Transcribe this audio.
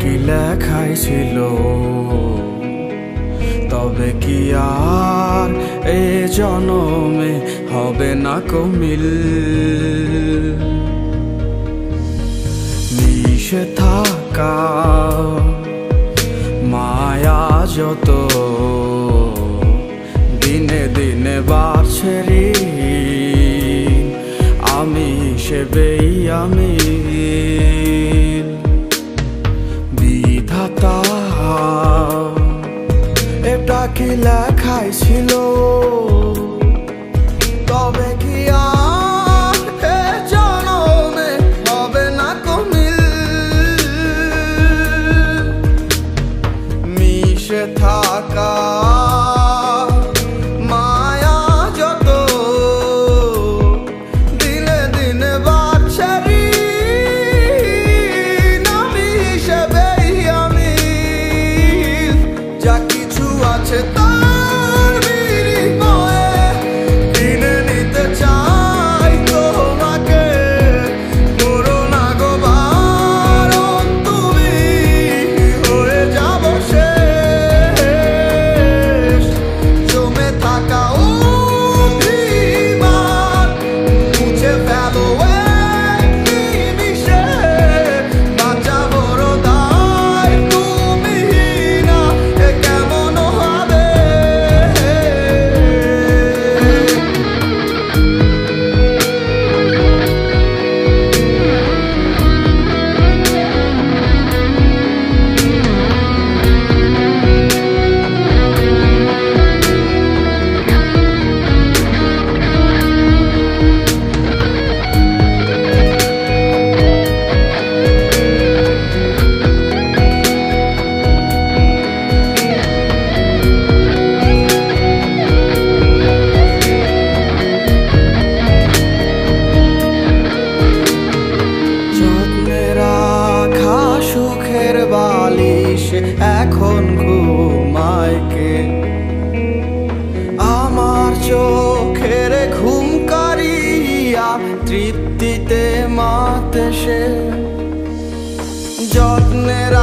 কি লেখাই ছিল, তবে কি আর এ জনমে হবে না কমিল। মিশে থাকা মায়া যত দিনে দিনে বাড়ছে ঋণ, আমি হিসেবেই আমি বিধাতা। এটা কি লেখাই ছিল, তবে কি আর এ জনমে হবে না কমিল। মিশে থাকা মায়া যত দিনে দিনে বাড়ছে ঋণ, আমি হিসেবেই আমি যা কিছু আছে তার বিনিময়ে কিনে নিতে চাই তোমাকে। করো না গো বারণ, তুমি হয়ে যাবো শেষ। জমে থাকা অভিমান মুছে ফেলো এক নিমিষে, বাঁচা বড় দায়, তুমি না এ কেমন হবে। সুখের বালিশ এখন ঘুমায় কে, আমার চোখের ঘুম কারিয়া তৃপ্তিতে মাতে সে। যত্নের